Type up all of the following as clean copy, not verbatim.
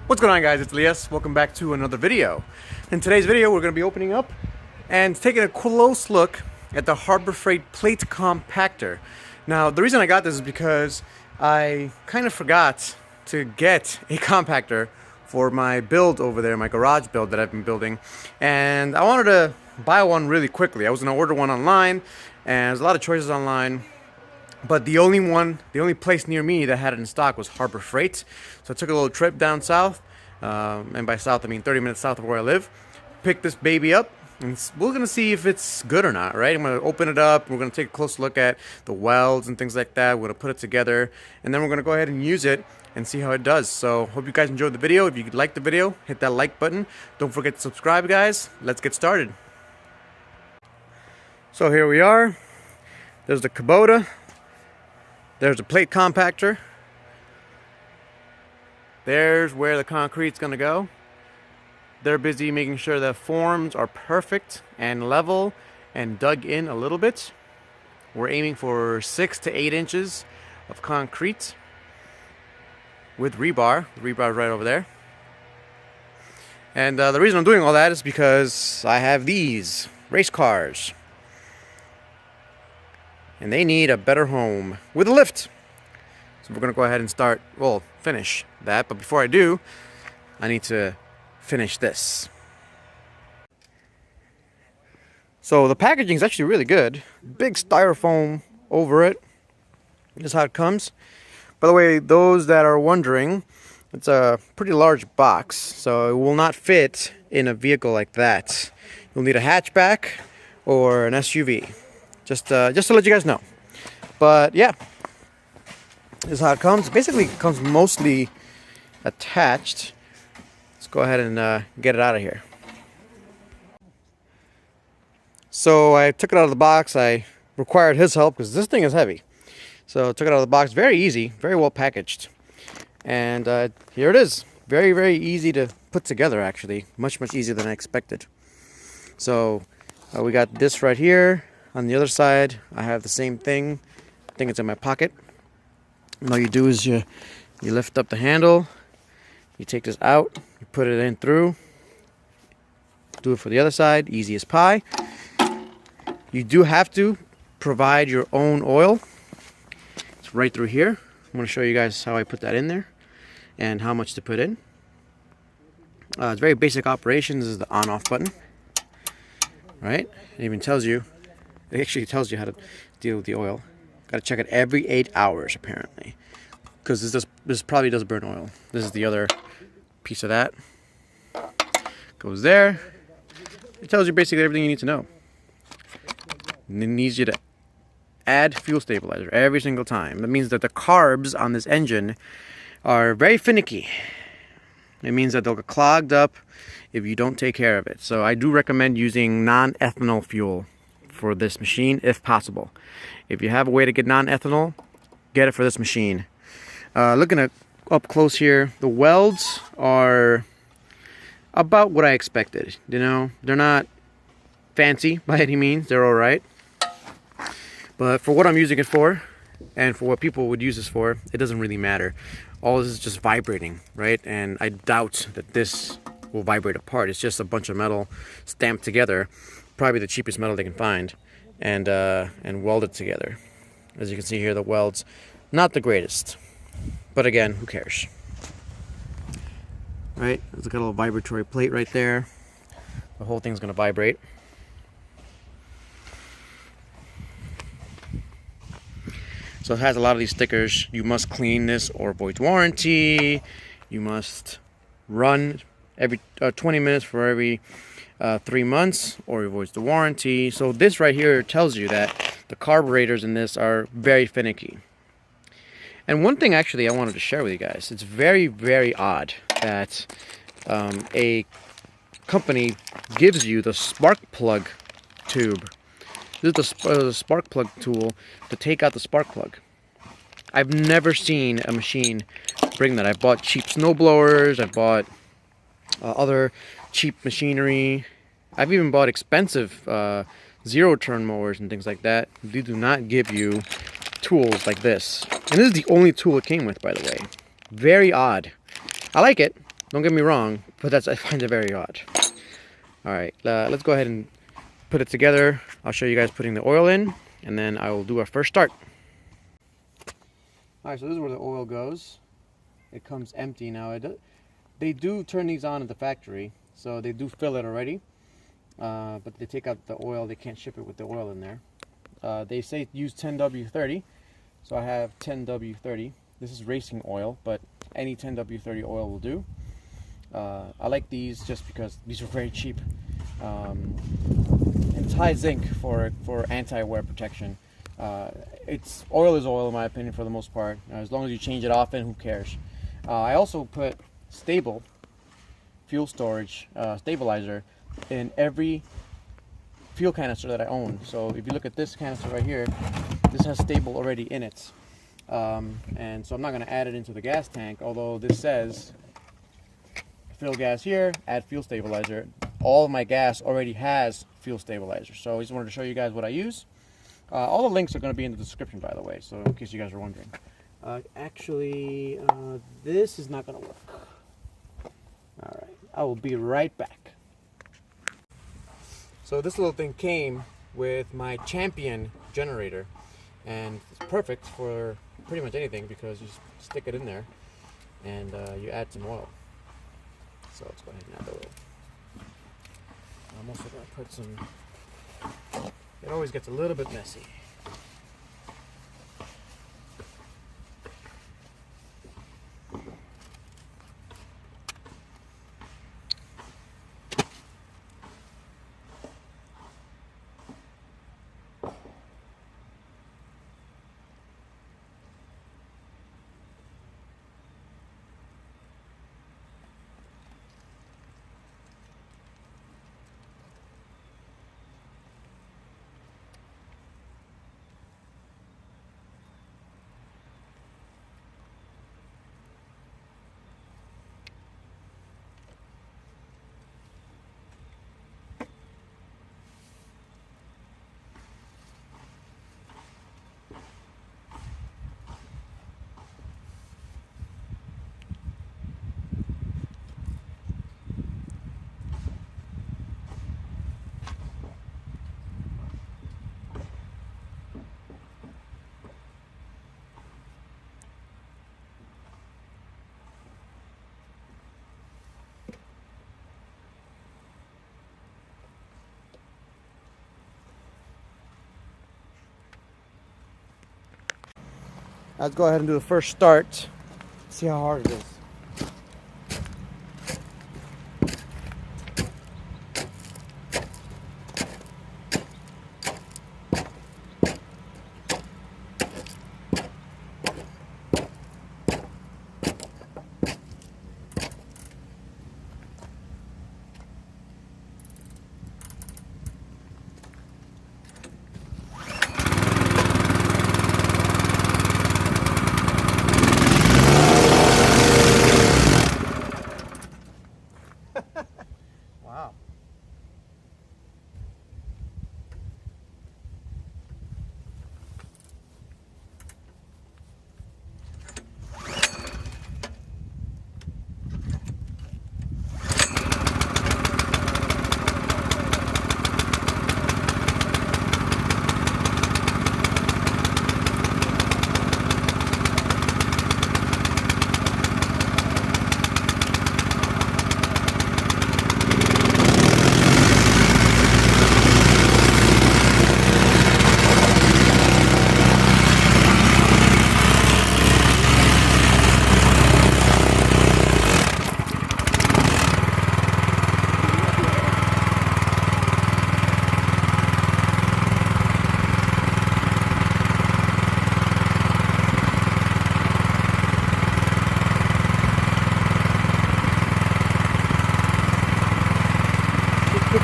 What's going on, guys? It's Elias. Welcome back to another video. In today's video, we're going to be opening up and taking a close look at the Harbor Freight plate compactor. Now, the reason I got this is because I kind of forgot to get a compactor for my build over there, my garage build that I've been building, and I wanted to buy one really quickly. I was going to order one online, and there's a lot of choices online. But the only place near me that had it in stock was Harbor Freight. So I took a little trip down south, and by south I mean 30 minutes south of where I live. Picked this baby up, and we're gonna see if it's good or not, right? I'm gonna open it up, we're gonna take a close look at the welds and things like that. We're gonna put it together, and then we're gonna go ahead and use it and see how it does. So hope you guys enjoyed the video. If you liked the video, hit that like button. Don't forget to subscribe, guys. Let's get started. So here we are. There's the Kubota. There's a plate compactor. There's where the concrete's gonna go. They're busy making sure the forms are perfect and level and dug in a little bit. We're aiming for 6 to 8 inches of concrete with rebar. The rebar is right over there. And the reason I'm doing all that is because I have these race cars. And they need a better home with a lift. So we're gonna go ahead and finish that. But before I do, I need to finish this. So the packaging is actually really good. Big styrofoam over it. This is how it comes. By the way, those that are wondering, it's a pretty large box, so it will not fit in a vehicle like that. You'll need a hatchback or an SUV. Just to let you guys know. But yeah, this is how it comes. Basically, it comes mostly attached. Let's go ahead and get it out of here. So I took it out of the box. I required his help because this thing is heavy. So I took it out of the box. Very easy, very well packaged. And here it is. Very, very easy to put together, actually. Much, much easier than I expected. So we got this right here. On the other side, I have the same thing. I think it's in my pocket. And all you do is you lift up the handle, you take this out, you put it in through. Do it for the other side, easy as pie. You do have to provide your own oil. It's right through here. I'm going to show you guys how I put that in there and how much to put in. It's very basic operation. This is the on-off button. Right? It even tells you. It actually tells you how to deal with the oil. Got to check it every 8 hours, apparently, because this probably does burn oil. This is the other piece of that. Goes there. It tells you basically everything you need to know. And it needs you to add fuel stabilizer every single time. That means that the carbs on this engine are very finicky. It means that they'll get clogged up if you don't take care of it. So I do recommend using non-ethanol fuel for this machine if possible. If you have a way to get non-ethanol, get it for this machine. Looking at up close here, the welds are about what I expected. You know, they're not fancy by any means. They're all right. But for what I'm using it for, and for what people would use this for, it doesn't really matter. All this is just vibrating, right? And I doubt that this will vibrate apart. It's just a bunch of metal stamped together. Probably the cheapest metal they can find, and welded together. As you can see here, the welds, not the greatest, but again, who cares? Right, there's got a little vibratory plate right there. The whole thing's gonna vibrate. So it has a lot of these stickers. You must clean this or void warranty. You must run every 20 minutes for every 3 months, or it voids the warranty. So this right here tells you that the carburetors in this are very finicky. And one thing actually I wanted to share with you guys, it's very, very odd that a company gives you the spark plug tube. This is the spark plug tool to take out the spark plug. I've never seen a machine bring that. I've bought cheap snow blowers, I've bought other cheap machinery. I've even bought expensive zero-turn mowers and things like that. They do not give you tools like this. And this is the only tool it came with, by the way. Very odd. I like it. Don't get me wrong, but I find it very odd. All right, let's go ahead and put it together. I'll show you guys putting the oil in, and then I will do our first start. All right, so this is where the oil goes. It comes empty now. They do turn these on at the factory, so they do fill it already. But they take out the oil. They can't ship it with the oil in there. They say use 10W30, so I have 10W30. This is racing oil, but any 10W30 oil will do. I like these just because these are very cheap. And it's high zinc for anti-wear protection. Oil is oil in my opinion for the most part. As long as you change it often, who cares? I also put stable fuel storage stabilizer in every fuel canister that I own. So if you look at this canister right here, this has stable already in it. And so I'm not going to add it into the gas tank, although this says fill gas here, add fuel stabilizer. All of my gas already has fuel stabilizer. So I just wanted to show you guys what I use. All the links are going to be in the description, by the way, so in case you guys are wondering. Actually, this is not going to work. All right, I will be right back. So this little thing came with my Champion generator, and it's perfect for pretty much anything because you just stick it in there and you add some oil. So let's go ahead and add the oil. I'm also going to put some, it always gets a little bit messy. Let's go ahead and do the first start. See how hard it is. Wow.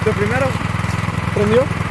¿De primero prendió?